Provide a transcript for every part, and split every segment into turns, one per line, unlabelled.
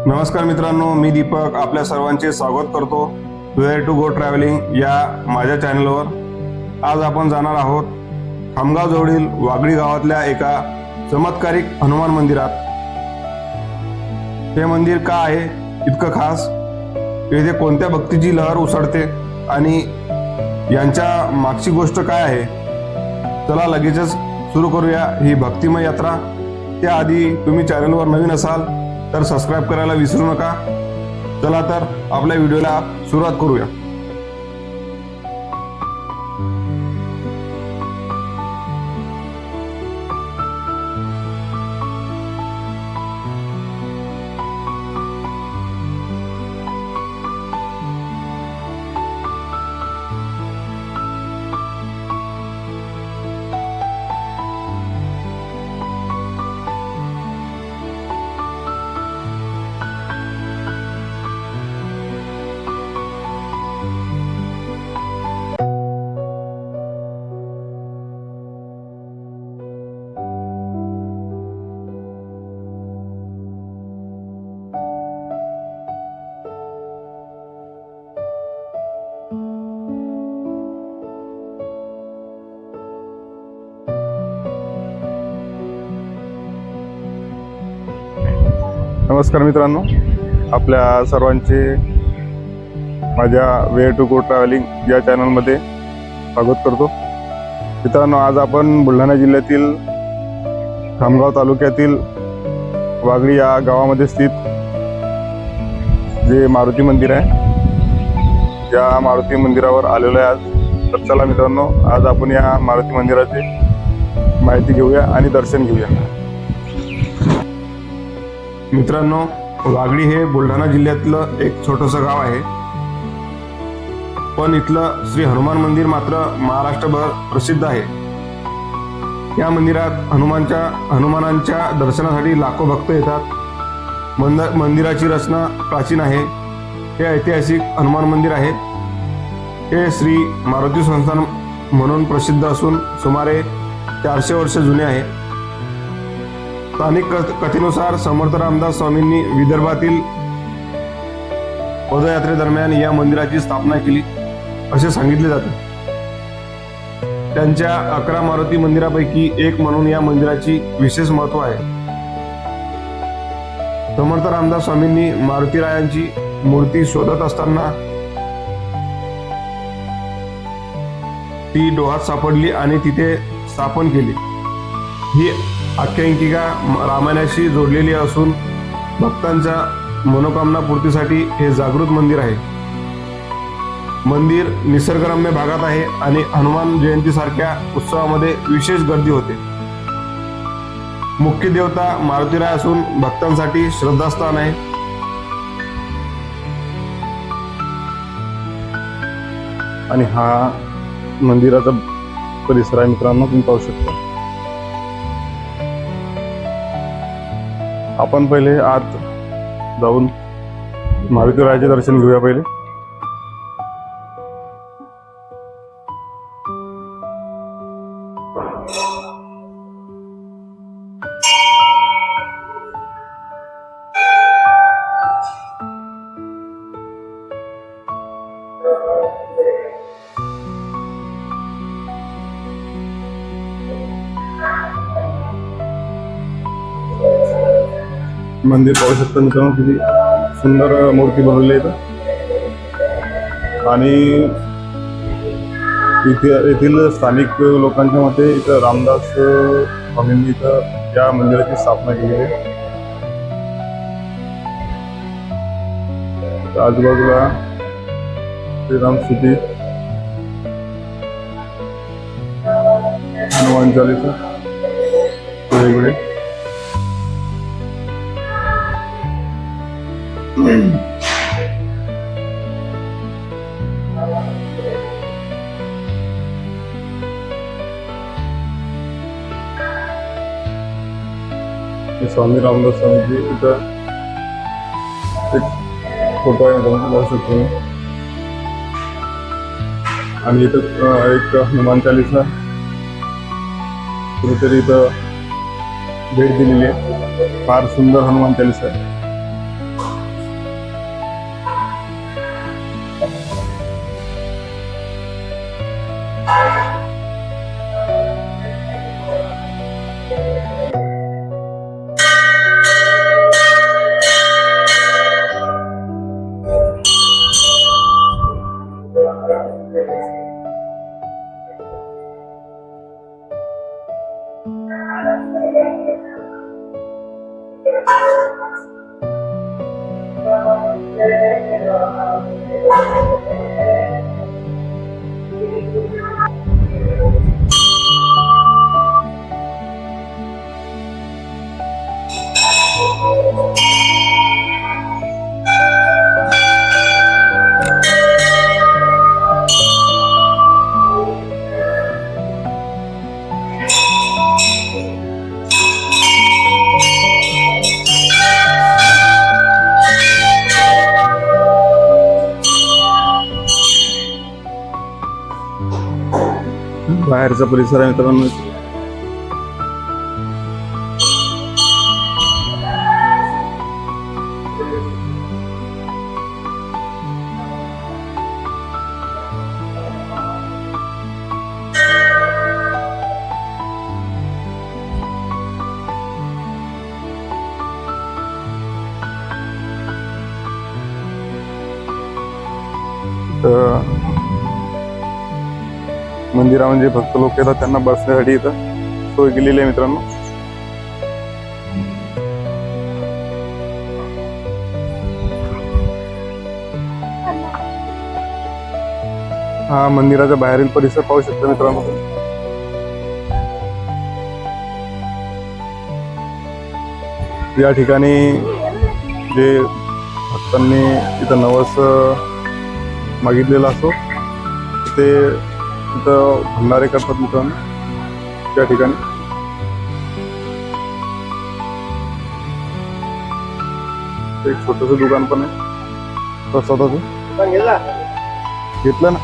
नमस्कार मित्रांनो, मी दीपक आपल्या सर्वांचे स्वागत करतो वेअर टू गो ट्रॅव्हलिंग या माझ्या चॅनलवर। आज आपण जाणार आहोत खामगाव जवळील वागळी गावातल्या एका चमत्कारिक हनुमान मंदिरात। हे मंदिर का आहे इतकं खास, येथे कोणत्या भक्तीची लहर उसळते आणि यांच्या मागची गोष्ट काय आहे, चला लगेचच सुरू करूया ही भक्तिमय यात्रा। त्याआधी तुम्ही चॅनलवर नवीन असाल तर सबस्क्राइब करायला विसरू नका। चला तर आपल्या व्हिडिओला सुरुवात करूया। नमस्कार मित्रांनो, आपल्या सर्वांचे माझ्या वेअर टू गो ट्रॅव्हलिंग या चॅनलमध्ये स्वागत करतो। मित्रांनो, आज आपण बुलढाणा जिल्ह्यातील खामगाव तालुक्यातील वागळी या गावामध्ये स्थित जे मारुती मंदिर आहे, या मारुती मंदिरावर आलेलो आहे आज। तर चला मित्रांनो, आज आपण या मारुती मंदिराची माहिती घेऊया आणि दर्शन घेऊया। मित्रांनो, वागळी हे बुलढाणा जिल्ह्यातलं एक छोटंसं गाव आहे, पण इथलं श्री हनुमान मंदिर मात्र महाराष्ट्रभर प्रसिद्ध आहे। या मंदिरात हनुमानांच्या दर्शनासाठी लाखो भक्त येतात। मंदिराची रचना प्राचीन आहे। हे ऐतिहासिक हनुमान मंदिर आहे। हे श्री मारुती संस्थान म्हणून प्रसिद्ध असून सुमारे 400 वर्ष जुने आहे। स्थानिक कथेनुसार समर्थ रामदास स्वामींनी विदर्भातील पदयात्रेदरम्यान या मंदिराची स्थापना केली असे सांगितले जाते। त्यांच्या 11 मारुती मंदिरापैकी एक म्हणून या मंदिराची विशेष महत्त्व आहे। समर्थ रामदास स्वामींनी मारुतीरायांची मूर्ती शोधत असताना ती डोहात सापडली आणि तिथे स्थापन केली। ही आख्यायिका रामायणाशी जोडलेली असून भक्तांच्या मनोकामना पूर्तीसाठी हे जागृत मंदिर आहे। मंदिर निसर्गरम्य भागात आहे आणि हनुमान जयंतीसारख्या उत्सवामध्ये विशेष गर्दी होते। मुख्य देवता मारुतीराय असून भक्तांसाठी श्रद्धास्थान आहे। आणि हा मंदिराचा परिसर आहे मित्रांनो, तुम्ही पाहू शकता। आपण पहिले आत जाऊन मारुतीरायाचे दर्शन घेऊया पहिले। मंदिर पाहू शकता मित्रांनो, किती सुंदर मूर्ती बनवली आहे आणि येथील स्थानिक लोकांच्या मते इथं रामदास स्वामींनी इथं या मंदिराची स्थापना केली आहे। आजूबाजूला श्रीराम स्तुती, हनुमान चालीसा वेगवेगळे स्वामी रामदास स्वामीजी इथं एक फोटो आहे, पाहू शकतो। आणि इथं एक हनुमान चालीसा कुठेतरी इथं भेट दिलेली आहे। फार सुंदर हनुमान चालीसा आहे।
बाहेरचा परिसर आहे मित्रांनो. मंदिरामध्ये भक्त लोक येतात त्यांना बसण्यासाठी इथं सोय केलेली आहे मित्रांनो. हा मंदिराच्या बाहेरील परिसर पाहू शकता मित्रांनो. या ठिकाणी जे भक्तांनी इथं नवस मागितलेला असतो ते तिथं भंडारे करतात मित्रांनो. त्या ठिकाणी एक छोटस दुकान पण आहे प्रसादाचं. घेतलं ना.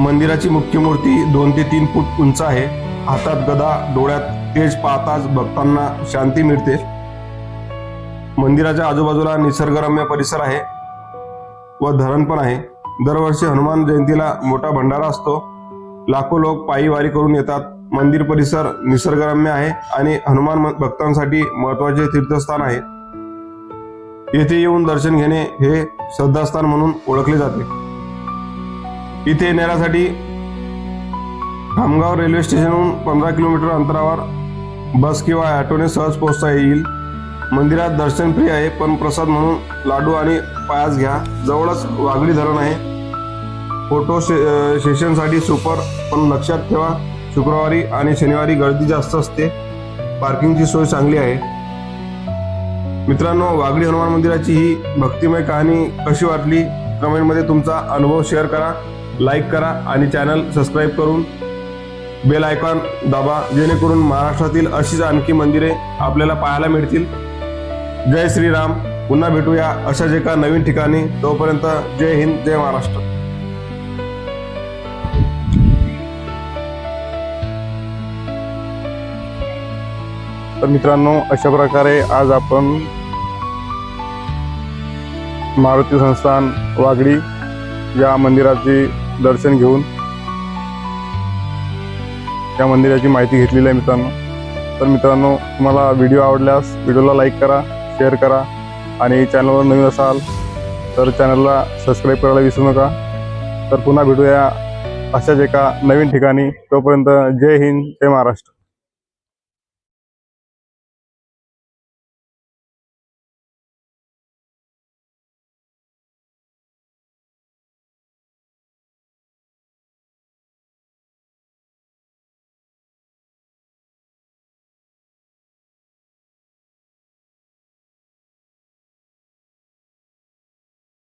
मंदिराची मुख्य मूर्ती 2 ते 3 फूट उंच आहे. हातात गदा, डोळ्यात तेज पाहताच भक्तांना शांती मिळते. मंदिराच्या आजूबाजूला निसर्गरम्य परिसर आहे व धरण पण आहे. दरवर्षी हनुमान जयंतीला मोठा भंडारा असतो. लाखो लोक पायी वारी करून येतात. मंदिर परिसर निसर्गरम्य आहे आणि हनुमान भक्तांसाठी महत्त्वाचे तीर्थस्थान आहे. येथे येऊन दर्शन घेणे हे श्रद्धास्थान म्हणून ओळखले जाते. इथे येण्यासाठी खामगाव रेल्वे स्टेशनहून 15 किलोमीटर अंतरावर बस किंवा ऑटोने सहज पोहोचता येईल. मंदिरात दर्शन फ्री आहे, पण प्रसाद म्हणून लाडू आणि पायास घ्या. जवळच वाघडी धरण आहे. फोटो सेशनसाठी सुपर, पण लक्षात ठेवा शुक्रवारी आणि शनिवारी गर्दी जास्त असते. पार्किंगची सोय चांगली आहे. मित्रांनो, वाघडी हनुमान मंदिराची ही भक्तिमय कहाणी कशी वाटली कमेंटमध्ये तुमचा अनुभव शेअर करा. लाईक करा आणि चॅनल सबस्क्राईब करून बेल आयकॉन दाबा, जेणेकरून महाराष्ट्रातील अशीच आणखी मंदिरे आपल्याला पाहायला मिळतील. जय श्रीराम. पुन्हा भेटूया अशाच एका नवीन ठिकाणी. तोपर्यंत जय हिंद, जय महाराष्ट्र.
तर मित्रांनो, अशा प्रकारे आज आपण मारुती संस्थान वाघडी या मंदिराचे दर्शन घेऊन या मंदिराची माहिती घेतलेली आहे मित्रांनो. तर मित्रांनो, तुम्हाला व्हिडिओ आवडल्यास व्हिडिओला लाईक करा, शेअर करा आणि चॅनलवर नवीन असाल तर चॅनलला सबस्क्राईब करायला विसरू नका. तर पुन्हा भेटूया अशाच एका नवीन ठिकाणी. तोपर्यंत जय हिंद, जय महाराष्ट्र.